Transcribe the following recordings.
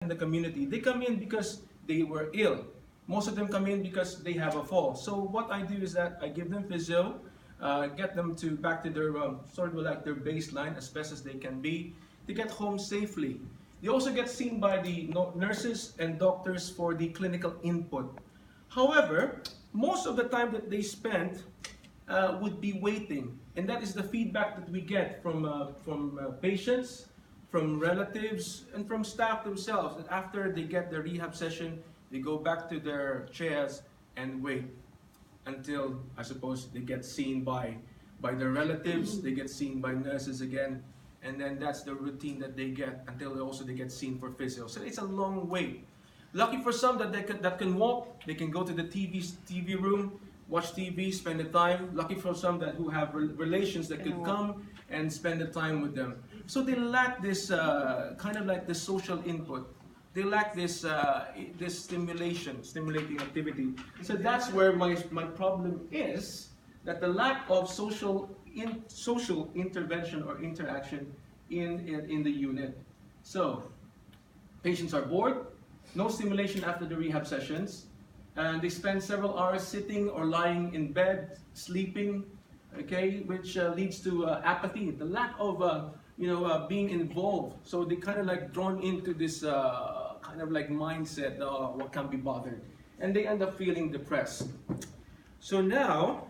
in the community. They come in because they were ill. Most of them come in because they have a fall. So what I do is that I give them physio, get them back to their sort of like their baseline as best as they can be, to get home safely. They also get seen by the nurses and doctors for the clinical input. However, most of the time that they spend would be waiting, and that is the feedback that we get from patients, from relatives, and from staff themselves. And after they get their rehab session, they go back to their chairs and wait until, I suppose, they get seen by their relatives, they get seen by nurses again, and then that's the routine that they get until they get seen for physio. So it's a long wait. Lucky for some that can walk, they can go to the TV room, watch TV, spend the time. Lucky for some who have relations that could come and spend the time with them. So they lack this kind of like the social input. They lack this stimulating activity. So that's where my problem is, that the lack of social intervention or interaction in the unit. So patients are bored, no stimulation after the rehab sessions, and they spend several hours sitting or lying in bed, sleeping, okay, which leads to apathy, the lack of being involved. So they kind of like drawn into this kind of like mindset, what can't be bothered, and they end up feeling depressed. So now,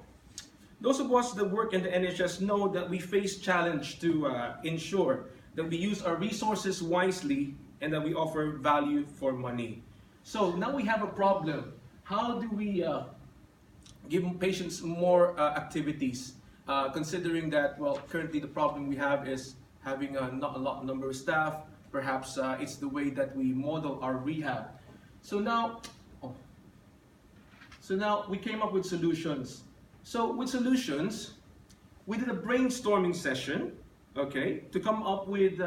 those of us that work in the NHS know that we face challenge to ensure that we use our resources wisely and that we offer value for money. So now we have a problem. How do we give patients more activities, considering that, well, currently the problem we have is having not a lot number of staff. Perhaps it's the way that we model our rehab. So now we came up with solutions. So with solutions, we did a brainstorming session, okay, to come up with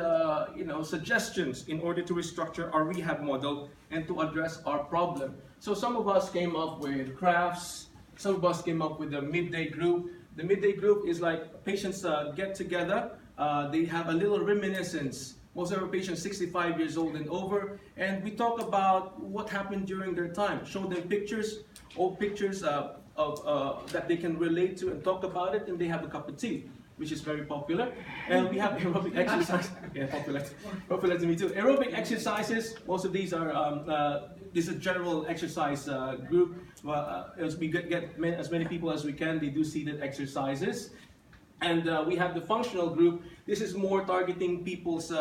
suggestions in order to restructure our rehab model and to address our problem. So some of us came up with crafts, some of us came up with the midday group. The midday group is like patients get together, they have a little reminiscence. Most of our patients 65 years old and over, and we talk about what happened during their time. Show them pictures, old pictures that they can relate to and talk about it, and they have a cup of tea, which is very popular. And we have aerobic exercise. Yeah, popular to me too. Aerobic exercises. Most of these are this is a general exercise group. As we get as many people as we can, they do seated exercises. And we have the functional group. This is more targeting people's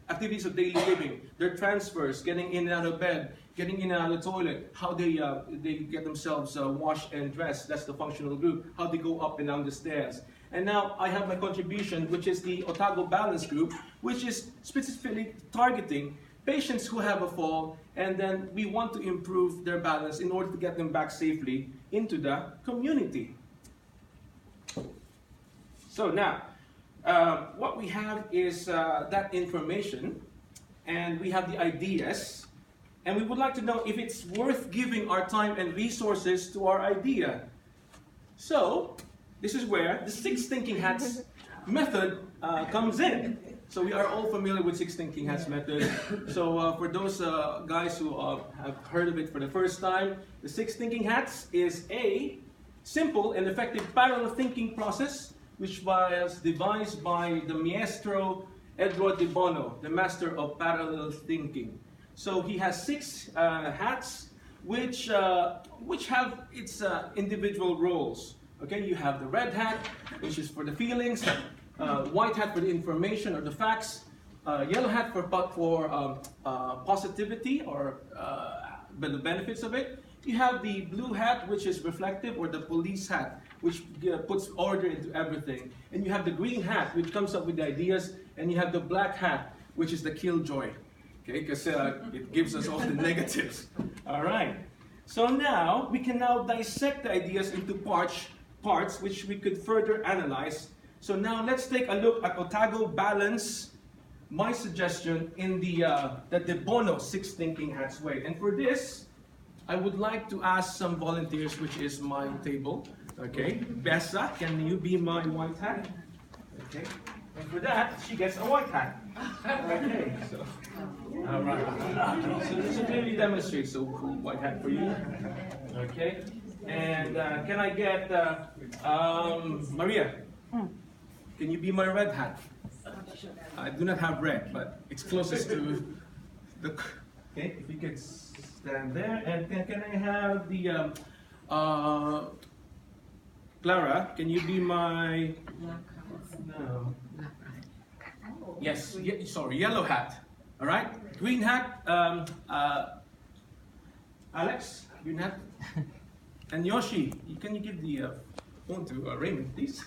activities of daily living, their transfers, getting in and out of bed, getting in and out of the toilet, how they get themselves washed and dressed. That's the functional group. How they go up and down the stairs. And now I have my contribution, which is the Otago Balance group, which is specifically targeting patients who have a fall, and then we want to improve their balance in order to get them back safely into the community. So now, what we have is that information, and we have the ideas, and we would like to know if it's worth giving our time and resources to our idea. So, this is where the 6 thinking hats method comes in. So we are all familiar with 6 thinking hats method. So for those guys who have heard of it for the first time, the 6 thinking hats is a simple and effective parallel thinking process, which was devised by the maestro Edward de Bono, the master of parallel thinking. So he has 6 hats, which have its individual roles. Okay, you have the red hat, which is for the feelings, white hat for the information or the facts, yellow hat for positivity or the benefits of it. You have the blue hat, which is reflective, or the police hat, which puts order into everything. And you have the green hat, which comes up with the ideas. And you have the black hat, which is the killjoy, okay, because it gives us all the negatives. All right. So now we can dissect the ideas into parts which we could further analyze. So now let's take a look at Otago Balance, my suggestion in the De Bono 6 thinking hats way. And for this, I would like to ask some volunteers, which is my table. Okay, Bessa, can you be my white hat? Okay, And for that, she gets a white hat. Okay, so, all right. So this will clearly demonstrate, so white hat for you. Okay, and can I get, Maria, can you be my red hat? I do not have red, but it's closest to the, okay, if you could stand there. And can I have the, Clara, can you be my, no. Yes, sorry, yellow hat. All right, green hat, Alex, green hat. And Yoshi, can you give the phone to Raymond, please?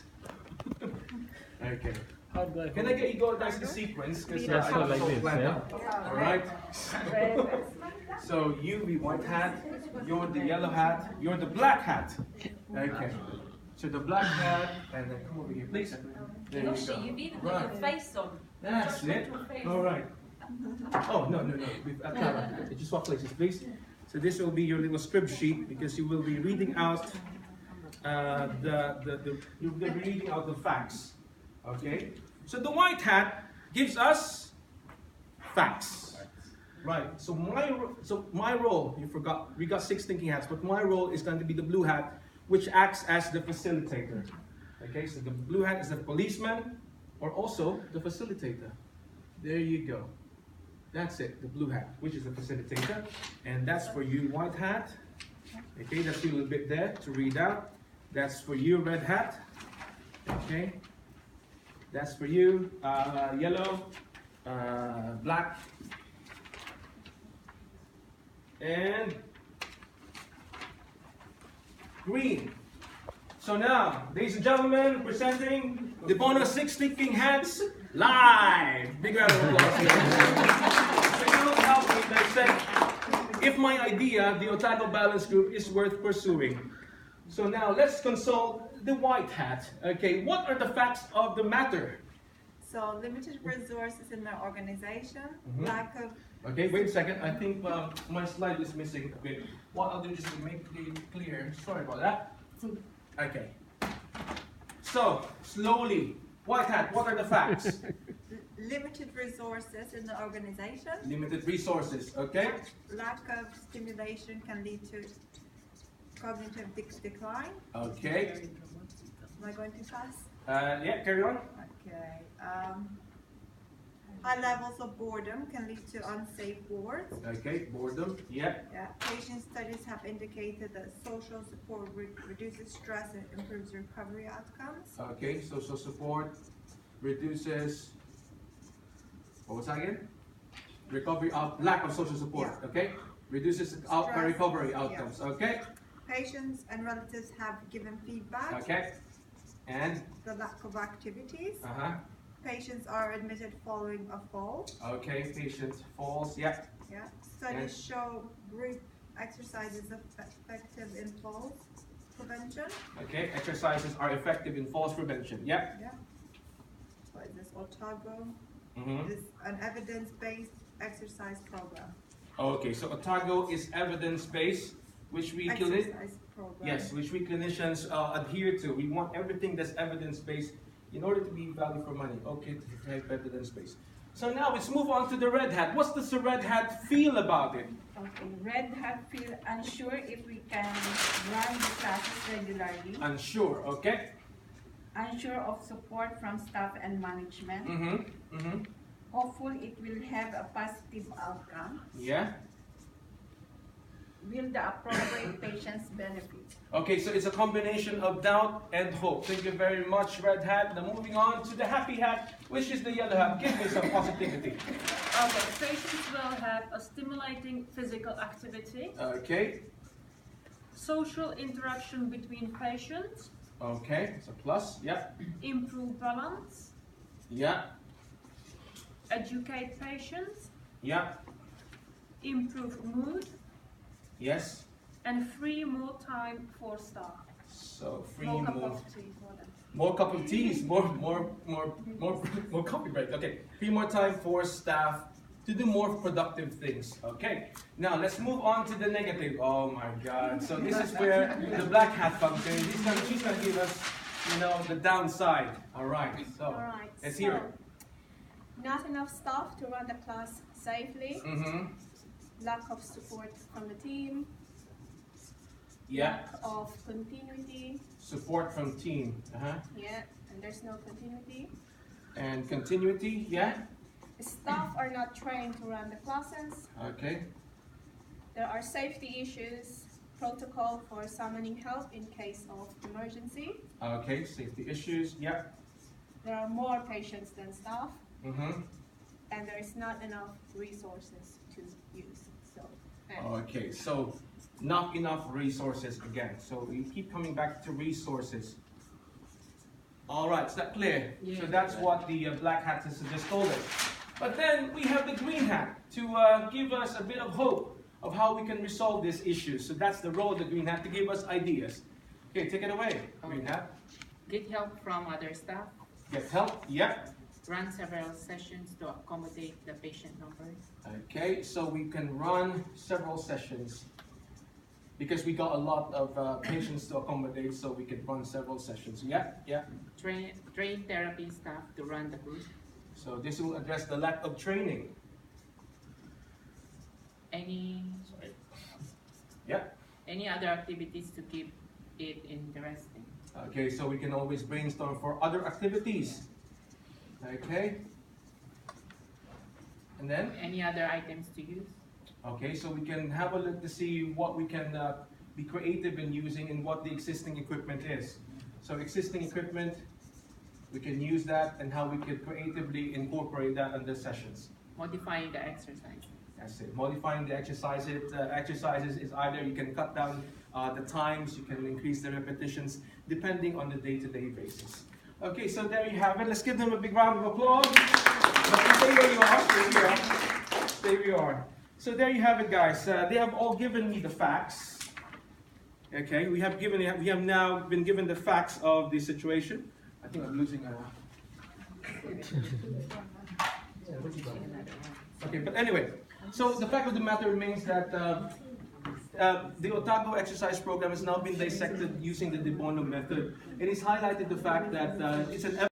Okay. Can I get you guys the sequence? Because I have like it all this, planned yeah? out. All right. So you be white hat, you're the yellow hat, you're the black hat. Okay. So the black hat, and then come over here, please. There you Yoshi, go. you've even got your face on. That's it. All right. Oh, no. Clara, just swap places, please. So this will be your little script sheet because you will be reading out you'll be reading out the facts. Okay. So the white hat gives us facts. Right. So my role, you forgot. We got 6 thinking hats, but my role is going to be the blue hat, which acts as the facilitator. Okay. So the blue hat is the policeman, or also the facilitator. There you go. That's it, the blue hat, which is the facilitator. And that's for you, white hat. Okay, that's you a little bit there to read out. That's for you, red hat. Okay. That's for you, yellow, black, and green. So now, ladies and gentlemen, presenting the bonus 6 thinking hats live. Big round of applause. So you will help me dissect if my idea, the Otago Balance Group, is worth pursuing. So now let's consult the white hat. Okay, what are the facts of the matter? So limited resources in their organization, lack of... Okay, wait a second. I think my slide is missing a bit. What I'll do is to make it clear. Sorry about that. Okay. So, slowly. White hat, what are the facts? Limited resources in the organization. Limited resources, okay? Lack of stimulation can lead to cognitive decline. Okay. Am I going too fast? Yeah, carry on. Okay. High levels of boredom can lead to unsafe wards. Okay, boredom, yeah. Yeah. Patient studies have indicated that social support reduces stress and improves recovery outcomes. Okay, social support reduces, what was that again? Recovery out, lack of social support, Yeah. okay? Reduces recovery outcomes, Yeah. okay? Patients and relatives have given feedback. Okay. And? The lack of activities. Uh-huh. Patients are admitted following a fall. Okay, patient falls, yeah. Yeah. Studies show group exercise is effective in fall prevention. Okay, exercises are effective in falls prevention, yeah. Yeah. What is this? Otago Mm-hmm. is an evidence-based exercise program. Okay, so Otago is evidence-based, which we Exercise program. yes, which we clinicians adhere to. We want everything that's evidence-based in order to be value for money. Okay, to have evidence-based. So now let's move on to the red hat. What's the red hat feel about it? Okay, red hat feel unsure if we can run the classes regularly. Unsure, okay? Unsure of support from staff and management. Mm-hmm, mm-hmm. Hopeful it will have a positive outcome. Yeah? Will the appropriate patients benefit? Okay, so it's a combination of doubt and hope. Thank you very much, red hat. Now moving on to the happy hat, which is the yellow hat. Give me some positivity. Okay, patients will have a stimulating physical activity, Okay, social interaction between patients, okay, it's a plus, yeah, improve balance, yeah, educate patients, yeah, improve mood, yes. and free more time for staff. So free More cup more. of tea for them. More cup of teas, more coffee break. Okay, free more time for staff to do more productive things. Okay, now let's move on to the negative. Oh my God! So this is where the black hat comes in. She's gonna give us the downside. All right, so Alright, let's so hear it. not enough staff to run the class safely, Mm-hmm. lack of support from the team, Yeah. lack of continuity, Support from team. Uh-huh. yeah, and there's no continuity. And continuity. Yeah. Staff are not trained to run the classes. Okay. There are safety issues, protocol for summoning help in case of emergency. Okay. Safety issues. Yeah. There are more patients than staff, Mm-hmm. and there is not enough resources to use. So, Okay. So not enough resources again. So we keep coming back to resources. All right. Is that clear? Yeah. So that's what the black hat has just told us. But then we have the green hat to give us a bit of hope of how we can resolve this issue. So that's the role of the green hat, to give us ideas. Okay, take it away, green hat. Get help from other staff. Get help, yeah. Run several sessions to accommodate the patient numbers. Okay, so we can run several sessions because we got a lot of patients to accommodate, so we can run several sessions. Yeah, yeah. Train therapy staff to run the group. So this will address the lack of training. Yeah. Any other activities to keep it interesting. Okay, so we can always brainstorm for other activities. Okay. And then? Any other items to use. Okay, so we can have a look to see what we can be creative in using and what the existing equipment is. So existing equipment, we can use that and how we could creatively incorporate that in the sessions. Modifying the exercise. That's it. Modifying the exercises is either you can cut down the times, you can increase the repetitions, depending on the day-to-day basis. Okay, so there you have it. Let's give them a big round of applause. Stay where you are. Stay where you are. Stay where you are. So there you have it, guys. They have all given me the facts. Okay, we have now been given the facts of the situation. I think I'm losing a. Okay, but anyway, so the fact of the matter remains that the Otago exercise program has now been dissected using the De Bono method. It is highlighted the fact that it's an